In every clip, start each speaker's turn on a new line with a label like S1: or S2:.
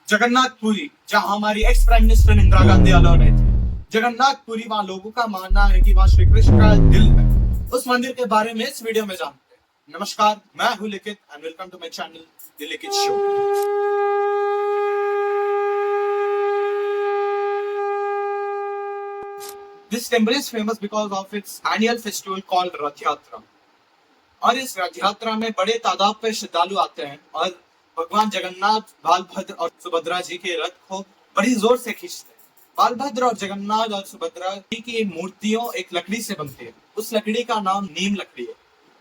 S1: जगन्नाथपुरी, जहां हमारी ex prime minister Indira Gandhi अलौने थी। जगन्नाथपुरी, वहां लोगों का मानना है कि वहां श्री कृष्ण का दिल है। उस मंदिर के बारे में इस वीडियो में जानते हैं। नमस्कार, मैं हूं Likhit and welcome to my channel the Likhit show. This temple is famous because of its annual festival called रथ यात्रा। और इस रथ यात्रा में बड़े तादाद पे श्रद्धालु आते हैं और भगवान जगन्नाथ, बालभद्र और सुभद्रा जी के रथ को बड़ी जोर से खींचते हैं। बालभद्र और जगन्नाथ और सुभद्रा जी की मूर्तियों एक लकड़ी से बनती है। उस लकड़ी का नाम नीम लकड़ी है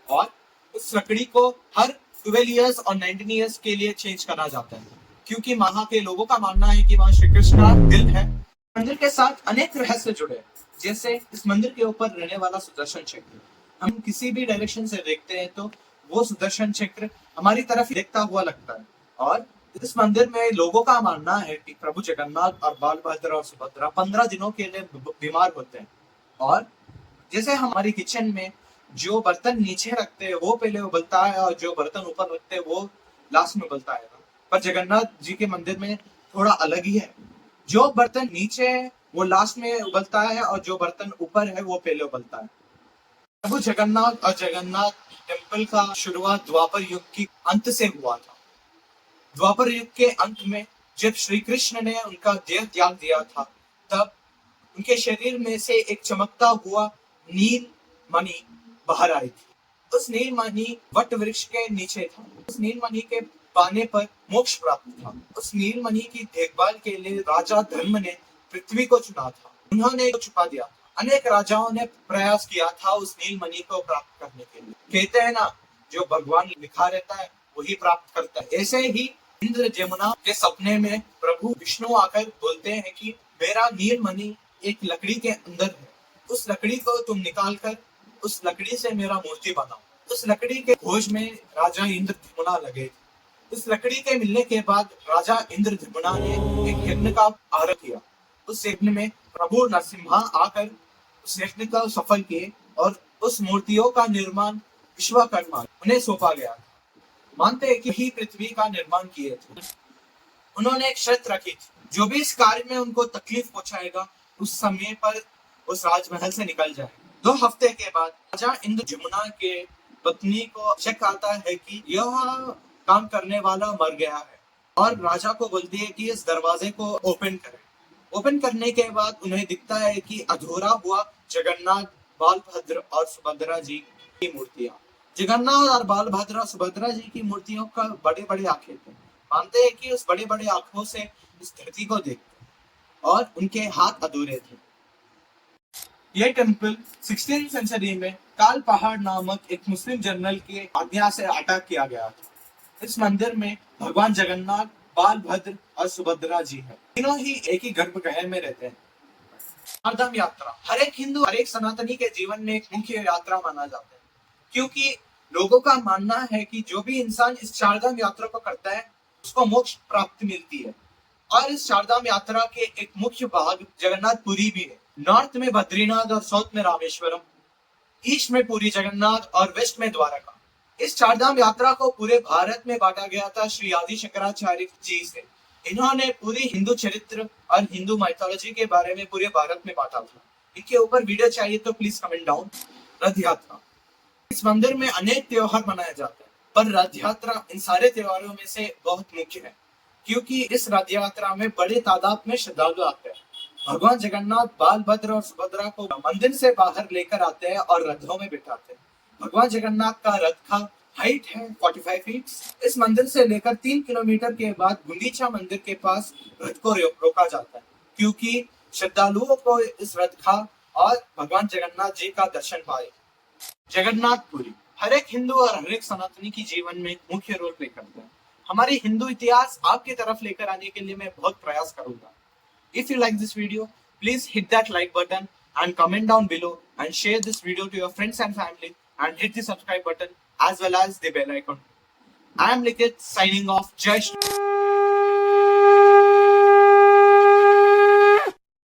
S1: और उस लकड़ी को हर 12 इयर्स और 19 इयर्स के लिए चेंज करा जाता है, क्योंकि वहां के लोगों का मानना है कि वहां श्री कृष्ण का दिल है। मंदिर के साथ अनेक रहस्य जुड़े हैं, जैसे इस मंदिर के ऊपर रहने वाला सुदर्शन चक्र। हम किसी भी डायरेक्शन से देखते हैं तो वो सुदर्शन चक्र हमारी तरफ देखता हुआ लगता है। और इस मंदिर में लोगों का मानना है कि प्रभु जगन्नाथ और बालभद्र और सुभद्रा 15 दिनों के लिए बीमार होते हैं। और जैसे हमारी किचन में जो बर्तन नीचे रखते हैं वो पहले उबलता है और जो बर्तन ऊपर रखते हैं वो लास्ट में उबलता है, पर जगन्नाथ जी के मंदिर में थोड़ा अलग ही है। जो बर्तन नीचे है वो लास्ट में उबलता है और जो बर्तन ऊपर है वो पहले उबलता है। प्रभु जगन्नाथ और जगन्नाथ टेम्पल का शुरुआत द्वापर युग की अंत से हुआ था। द्वापर युग के अंत में जब श्री कृष्ण ने उनका देह त्याग दिया था, तब उनके शरीर में से एक चमकता हुआ नील मणि बाहर आई थी। उस नील मणि वट वृक्ष के नीचे था। उस नील मणि के पाने पर मोक्ष प्राप्त था। उस नील मणि की देखभाल के लिए राजा धर्म ने पृथ्वी को चुना था। उन्होंने छुपा दिया। अनेक राजाओं ने प्रयास किया था उस नील मणि को प्राप्त करने के लिए। कहते हैं ना, जो भगवान लिखा रहता है वही प्राप्त करता है। ऐसे ही इंद्र जमुना के सपने में प्रभु विष्णु आकर बोलते हैं कि मेरा नील मणि एक लकड़ी के अंदर है, उस लकड़ी को तुम निकाल कर उस लकड़ी से मेरा मूर्ति बनाओ। उस लकड़ी के खोज में राजा इंद्र जमुना लगे। उस लकड़ी के मिलने के बाद राजा इंद्र जमुना ने एक यज्ञ का आरंभ किया। उस यज्ञ में प्रभु नरसिम्हा आकर उस यज्ञ को सफल किए और उस मूर्तियों का निर्माण विश्वकर्मा उन्हें सौंपा गया। मानते हैं कि ही पृथ्वी का निर्माण किए थे। उन्होंने एक शर्त रखी थी, जो भी इस कार्य में उनको तकलीफ पहुंचाएगा उस समय पर उस राजमहल से निकल जाए। 2 हफ्ते के बाद राजा इंद्र जमुना के पत्नी को शक आता है कि यह काम करने वाला मर गया है और राजा को बोलती है कि इस दरवाजे को ओपन करें। ओपन करने के बाद उन्हें दिखता है कि अधूरा हुआ जगन्नाथ, बालभद्र और सुभद्रा जी की मूर्तियां। जगन्नाथ और बालभद्र और सुभद्रा जी की मूर्तियों का बड़े बड़े आंखें थे। मानते हैं कि उस बड़े बड़े आंखों से इस धरती को देखते और उनके हाथ अधूरे थे। यह टेम्पल 16वीं सेंचुरी में काल पहाड़ नामक एक मुस्लिम जनरल की आज्ञा से अटैक किया गया था। इस मंदिर में भगवान जगन्नाथ, बालभद्र और सुभद्रा जी है। तीनों ही एक ही गर्भगृह में रहते हैं। चारधाम यात्रा हर एक हिंदू, हर एक सनातनी के जीवन में एक मुख्य यात्रा माना जाता है, क्योंकि लोगों का मानना है कि जो भी इंसान इस चारधाम यात्रा को करता है उसको मोक्ष प्राप्ति मिलती है। और इस चारधाम यात्रा के एक मुख्य भाग जगन्नाथपुरी भी है। नॉर्थ में बद्रीनाथ और साउथ में रामेश्वरम, ईस्ट में पुरी जगन्नाथ और वेस्ट में द्वारका। इस चारधाम यात्रा को पूरे भारत में बांटा गया था श्री आदि शंकराचार्य जी से। इन्होंने पूरी हिंदू चरित्र और हिंदू माइथोलॉजी के बारे में पूरे भारत में बांटा था। इनके ऊपर वीडियो चाहिए तो प्लीज कमेंट डाउन। रथ यात्रा, इस मंदिर में अनेक त्योहार मनाए जाते हैं, पर रथ यात्रा इन सारे त्योहारों में से बहुत मुख्य है, क्योंकि इस रथ यात्रा में बड़े तादाद में श्रद्धालु आते हैं। भगवान जगन्नाथ, बालभद्र और सुभद्रा को मंदिर से बाहर लेकर आते हैं और रथों में बिठाते हैं। भगवान जगन्नाथ का रथ का हाइट है 45 फीट। इस मंदिर से लेकर 3 किलोमीटर के बाद गुंडीचा मंदिर के पास रथ को रोका जाता है, क्योंकि श्रद्धालुओं को इस रथ का और भगवान जगन्नाथ जी का दर्शन पाए। जगन्नाथपुरी हर एक हिंदू और हर एक सनातनी की जीवन में मुख्य रोल प्ले करता है। हमारी हिंदू इतिहास आपकी तरफ लेकर आने के लिए मैं बहुत प्रयास करूंगा। If you like this video, please hit that like button and comment down below and share this video to your friends and family and hit the subscribe button as well as the bell icon. I am Likit signing off. Jai Shri